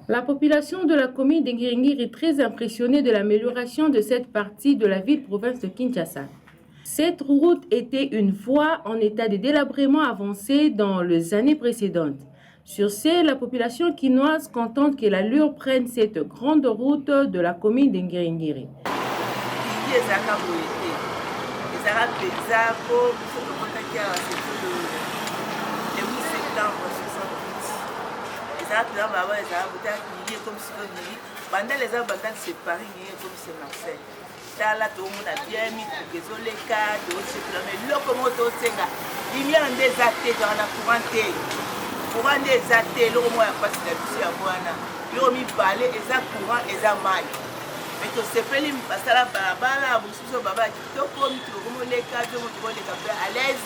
La population de la commune de Ngiringiri est très impressionnée de l'amélioration de cette partie de la ville-province de Kinshasa. Cette route était une voie en état de délabrement avancé dans les années précédentes. Sur ce, la population quinoise contente que l'allure prenne cette grande route de la commune de Ngiringiri. Tala tout le monde a bien mis pour que les cas de mais locomotive senga il y a des athées dans la couranté courant des athées le moins parce que c'est à boana yo mi balé et ça courant et ça mal mais to se peli basala bala bususo baba to comme tout comme les cas de mon les cas à l'aise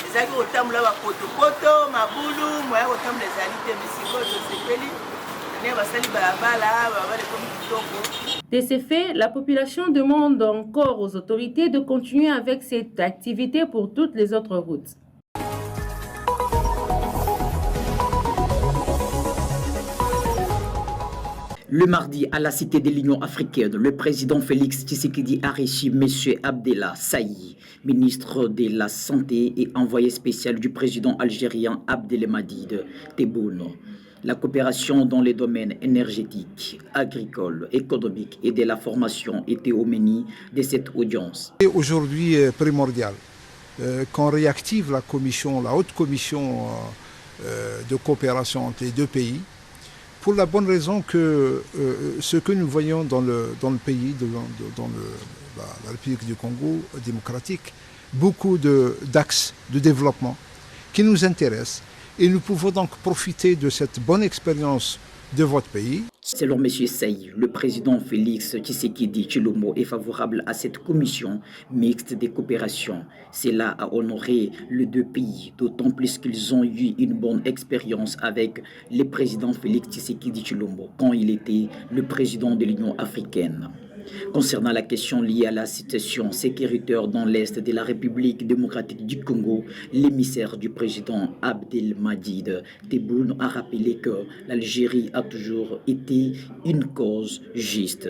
les amis au temps là poto poto mabulu moi au temps les alités mais si ko to se peli de ces faits, la population demande encore aux autorités de continuer avec cette activité pour toutes les autres routes. Le mardi, à la Cité de l'Union africaine, le président Félix Tshisekedi a reçu M. Abdallah Saï, ministre de la Santé et envoyé spécial du président algérien Abdelmadjid Tebboune. La coopération dans les domaines énergétiques, agricoles, économiques et de la formation était au menu de cette audience. Aujourd'hui, primordial qu'on réactive la commission, la haute commission de coopération entre les deux pays, pour la bonne raison que ce que nous voyons dans le pays, dans la République du Congo démocratique, beaucoup d'axes de développement qui nous intéressent. Et nous pouvons donc profiter de cette bonne expérience de votre pays. Selon M. Saï, le président Félix Tshisekedi Tshilombo est favorable à cette commission mixte de coopération. Cela a honoré les deux pays, d'autant plus qu'ils ont eu une bonne expérience avec le président Félix Tshisekedi Tshilombo quand il était le président de l'Union africaine. Concernant la question liée à la situation sécuritaire dans l'est de la République démocratique du Congo, l'émissaire du président Abdelmadjid Tebboune a rappelé que l'Algérie a toujours été une cause juste.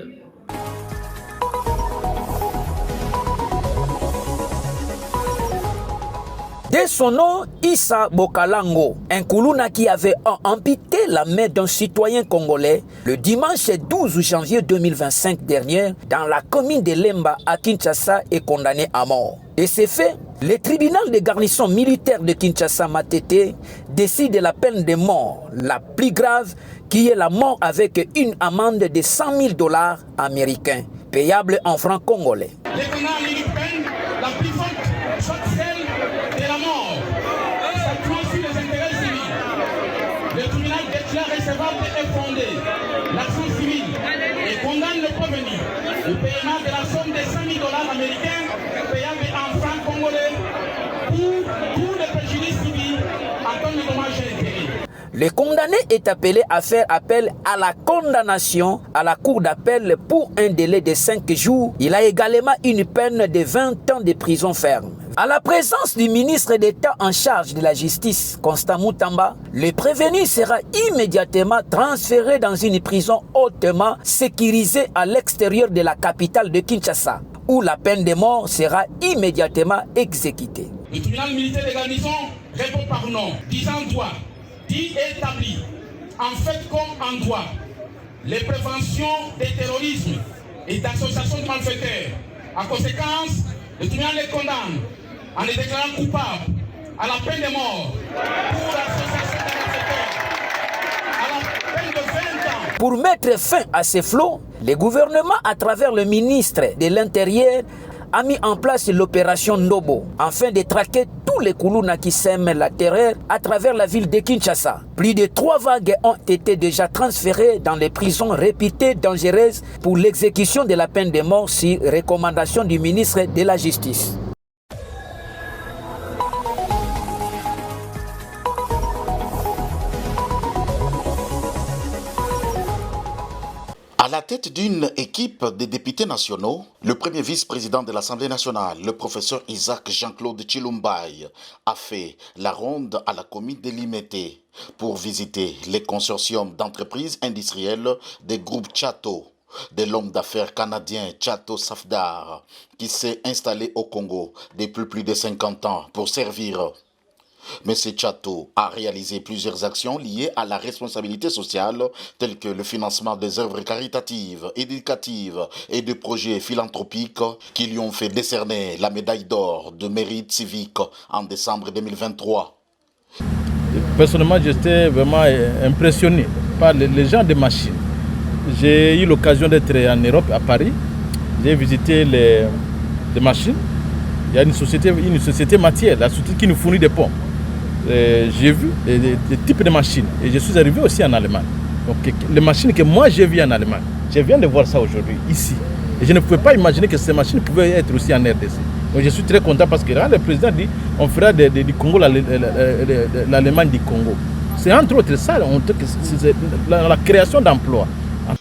Dès son nom, Issa Bokalango, un Koulouna qui avait amputé la main d'un citoyen congolais le dimanche 12 janvier 2025 dernier dans la commune de Lemba à Kinshasa est condamné à mort. Et ces faits, le tribunal de garnison militaire de Kinshasa Matete décide de la peine de mort, la plus grave, qui est la mort avec une amende de 100 000 $ américains, payable en francs congolais. Les tribunaux militaires, la plus forte, soit celle de la mort. Ça transfère les intérêts civils. Le tribunal déclare recevable et fondé l'action civile et condamne le prévenu au paiement de la somme de 100 000 $ américains payable en francs congolais pour tous les préjudices civils en tant que dommages et intérêts. Le condamné est appelé à faire appel à la condamnation à la cour d'appel pour un délai de 5 jours. Il a également une peine de 20 ans de prison ferme. À la présence du ministre d'État en charge de la justice, Constant Moutamba, le prévenu sera immédiatement transféré dans une prison hautement sécurisée à l'extérieur de la capitale de Kinshasa, où la peine de mort sera immédiatement exécutée. Le tribunal militaire de garnison répond par non, disant droit, dit établi, en fait comme en droit, les préventions des terrorismes et d'associations de malfaiteurs. En conséquence, le tribunal les condamne en les déclarant coupables à la peine de mort pour l'association de malfaiteurs, à la peine de 20 ans. Pour mettre fin à ces flots, le gouvernement, à travers le ministre de l'Intérieur, a mis en place l'opération Ndobo afin de traquer tous les Koulouna qui sèment la terreur à travers la ville de Kinshasa. Plus de 3 vagues ont été déjà transférées dans les prisons réputées dangereuses pour l'exécution de la peine de mort sur recommandation du ministre de la Justice. À la tête tête d'une équipe de députés nationaux, le premier vice-président de l'Assemblée nationale, le professeur Isaac Jean-Claude Chilumbaye, a fait la ronde à la commune de Limete pour visiter les consortiums d'entreprises industrielles des groupes Chateau, de l'homme d'affaires canadien Chateau Safdar, qui s'est installé au Congo depuis plus de 50 ans pour servir. M. Chateau a réalisé plusieurs actions liées à la responsabilité sociale, telles que le financement des œuvres caritatives, éducatives et de projets philanthropiques qui lui ont fait décerner la médaille d'or de mérite civique en décembre 2023. Personnellement, j'étais vraiment impressionné par les gens des machines. J'ai eu l'occasion d'être en Europe, à Paris. J'ai visité les machines. Il y a une société matière, la société qui nous fournit des ponts. J'ai vu des types de machines et je suis arrivé aussi en Allemagne. Donc les machines que moi j'ai vues en Allemagne, je viens de voir ça aujourd'hui, ici. Et je ne pouvais pas imaginer que ces machines pouvaient être aussi en RDC. Donc je suis très content parce que là, le président dit on fera du Congo l'Allemagne du Congo. C'est entre autres ça, c'est la création d'emplois.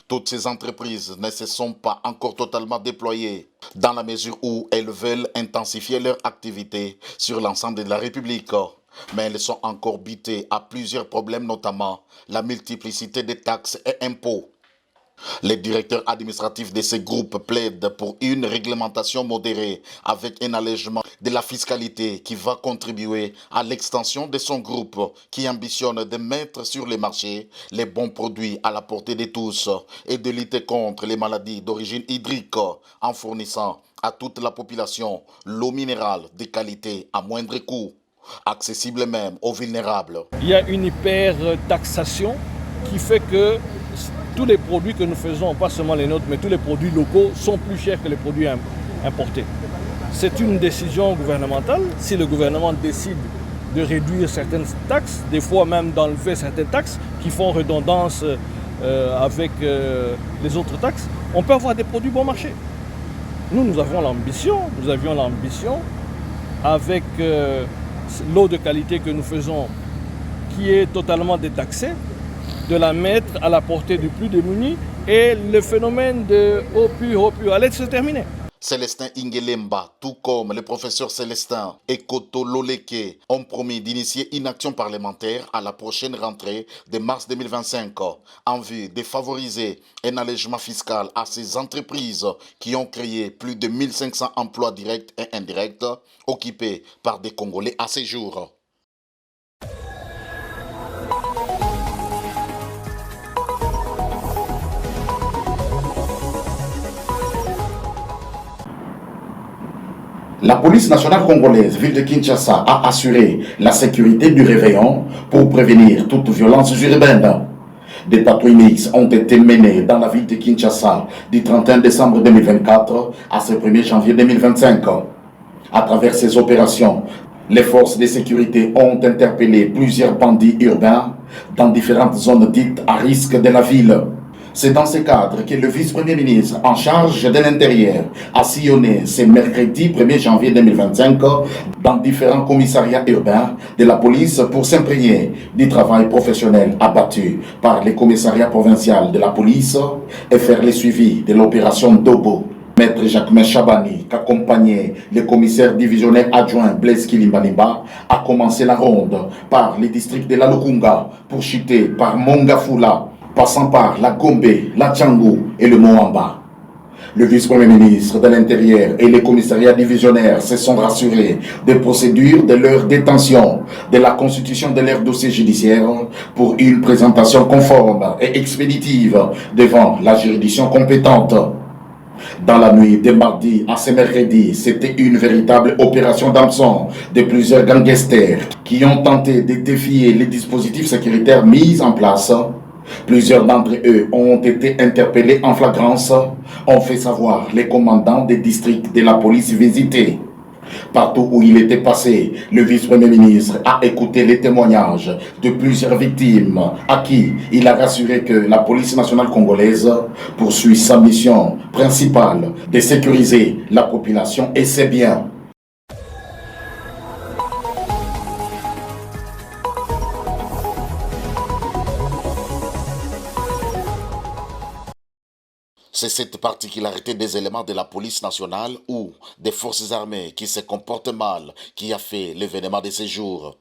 Toutes ces entreprises ne se sont pas encore totalement déployées dans la mesure où elles veulent intensifier leur activité sur l'ensemble de la République. Mais elles sont encore butées à plusieurs problèmes, notamment la multiplicité des taxes et impôts. Les directeurs administratifs de ces groupes plaident pour une réglementation modérée avec un allègement de la fiscalité qui va contribuer à l'extension de son groupe qui ambitionne de mettre sur le marché les bons produits à la portée de tous et de lutter contre les maladies d'origine hydrique en fournissant à toute la population l'eau minérale de qualité à moindre coût, accessible même aux vulnérables. Il y a une hyper-taxation qui fait que tous les produits que nous faisons, pas seulement les nôtres, mais tous les produits locaux sont plus chers que les produits importés. C'est une décision gouvernementale. Si le gouvernement décide de réduire certaines taxes, des fois même d'enlever certaines taxes qui font redondance avec les autres taxes, on peut avoir des produits bon marché. Nous avions l'ambition avec l'eau de qualité que nous faisons, qui est totalement détaxée, de la mettre à la portée du plus démuni et le phénomène de eau pure allait se terminer. Célestin Ingelemba, tout comme le professeur Célestin et Koto Loleke, ont promis d'initier une action parlementaire à la prochaine rentrée de mars 2025 en vue de favoriser un allègement fiscal à ces entreprises qui ont créé plus de 1500 emplois directs et indirects occupés par des Congolais à ce jour. La police nationale congolaise, ville de Kinshasa, a assuré la sécurité du réveillon pour prévenir toute violence urbaine. Des patrouilles mixtes ont été menées dans la ville de Kinshasa du 31 décembre 2024 à ce 1er janvier 2025. À travers ces opérations, les forces de sécurité ont interpellé plusieurs bandits urbains dans différentes zones dites à risque de la ville. C'est dans ce cadre que le vice-premier ministre en charge de l'Intérieur a sillonné ce mercredi 1er janvier 2025 dans différents commissariats urbains de la police pour s'imprégner du travail professionnel abattu par les commissariats provinciaux de la police et faire le suivi de l'opération Dobo. Maître Jacquemin Chabani, qu'accompagnait le commissaire divisionnaire adjoint Blaise Kilimbalimba, a commencé la ronde par les districts de la Lukunga pour chuter par Mongafula, passant par la Gombe, la Tchangou et le Moamba. Le vice-premier ministre de l'Intérieur et les commissariats divisionnaires se sont rassurés des procédures de leur détention, de la constitution de leur dossier judiciaire pour une présentation conforme et expéditive devant la juridiction compétente. Dans la nuit de mardi à ce mercredi, c'était une véritable opération d'hameçon de plusieurs gangsters qui ont tenté de défier les dispositifs sécuritaires mis en place. Plusieurs d'entre eux ont été interpellés en flagrance, ont fait savoir les commandants des districts de la police visités. Partout où il était passé, le vice-premier ministre a écouté les témoignages de plusieurs victimes à qui il a rassuré que la police nationale congolaise poursuit sa mission principale de sécuriser la population et ses biens. C'est cette particularité des éléments de la police nationale ou des forces armées qui se comportent mal qui a fait l'événement de ces jours.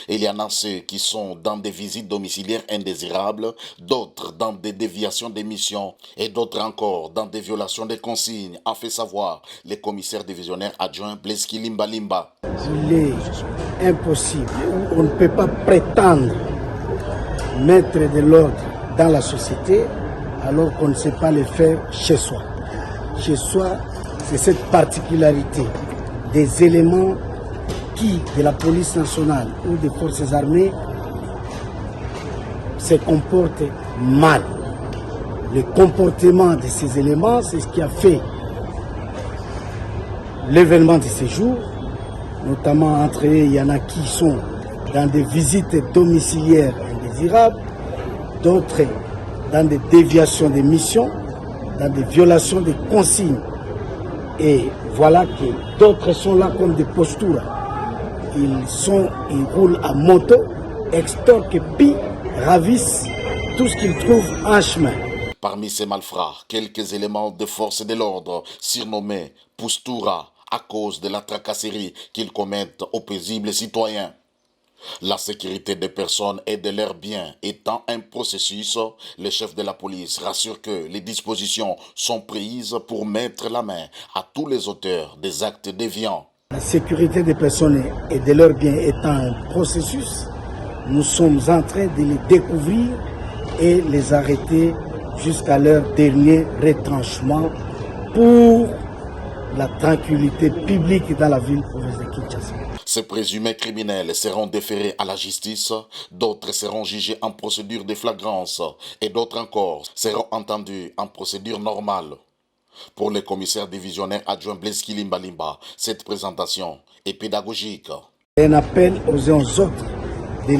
Il y en a ceux qui sont dans des visites domiciliaires indésirables, d'autres dans des déviations des missions et d'autres encore dans des violations des consignes, a fait savoir le commissaire divisionnaire adjoint Bleski Limba Limba. Il est impossible, on ne peut pas prétendre mettre de l'ordre dans la société alors qu'on ne sait pas le faire chez soi. Chez soi, c'est cette particularité des éléments qui, de la police nationale ou des forces armées, se comportent mal. Le comportement de ces éléments, c'est ce qui a fait l'événement de ces jours, notamment entre eux, il y en a qui sont dans des visites domiciliaires indésirables, d'autres dans des déviations des missions, dans des violations des consignes. Et voilà que d'autres sont là comme des postures. Ils roulent à moto, extorquent, pillent, ravissent tout ce qu'ils trouvent en chemin. Parmi ces malfrats, quelques éléments de force de l'ordre surnommés Postura à cause de la tracasserie qu'ils commettent aux paisibles citoyens. La sécurité des personnes et de leurs biens étant un processus, le chef de la police rassure que les dispositions sont prises pour mettre la main à tous les auteurs des actes déviants. La sécurité des personnes et de leurs biens étant un processus, nous sommes en train de les découvrir et les arrêter jusqu'à leur dernier retranchement pour la tranquillité publique dans la ville province de Kinshasa. Ces présumés criminels seront déférés à la justice, d'autres seront jugés en procédure de flagrance et d'autres encore seront entendus en procédure normale. Pour le commissaire divisionnaire adjoint Bleski Limba Limba, cette présentation est pédagogique. Un appel aux uns aux autres de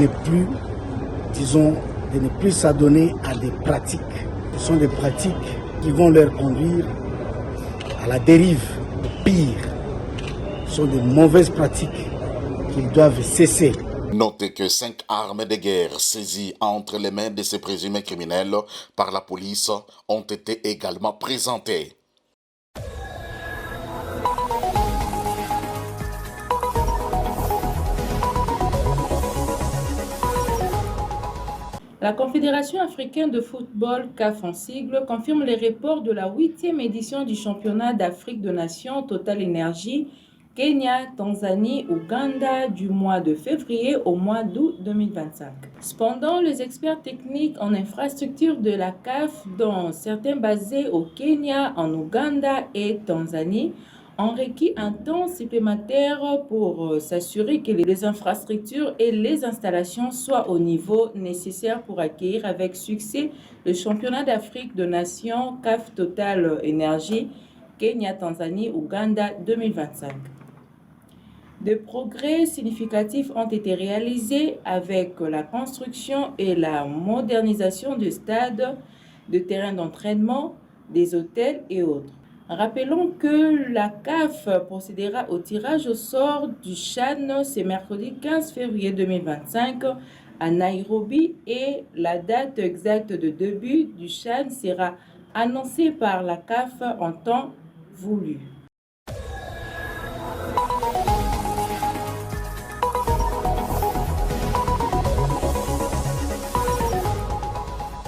ne plus s'adonner à des pratiques. Ce sont des pratiques qui vont leur conduire à la dérive, au pire. Ce sont de mauvaises pratiques qu'ils doivent cesser. Notez que 5 armes de guerre saisies entre les mains de ces présumés criminels par la police ont été également présentées. La Confédération africaine de football, CAF en sigle, confirme les reports de la 8e édition du championnat d'Afrique de Nations Total Énergie, Kenya, Tanzanie, Ouganda du mois de février au mois d'août 2025. Cependant, les experts techniques en infrastructure de la CAF, dont certains basés au Kenya, en Ouganda et Tanzanie, ont requis un temps supplémentaire pour s'assurer que les infrastructures et les installations soient au niveau nécessaire pour accueillir avec succès le championnat d'Afrique de Nations CAF Total Énergie, Kenya, Tanzanie, Ouganda 2025. Des progrès significatifs ont été réalisés avec la construction et la modernisation de stades, de terrains d'entraînement, des hôtels et autres. Rappelons que la CAF procédera au tirage au sort du CHAN ce mercredi 15 février 2025 à Nairobi et la date exacte de début du CHAN sera annoncée par la CAF en temps voulu.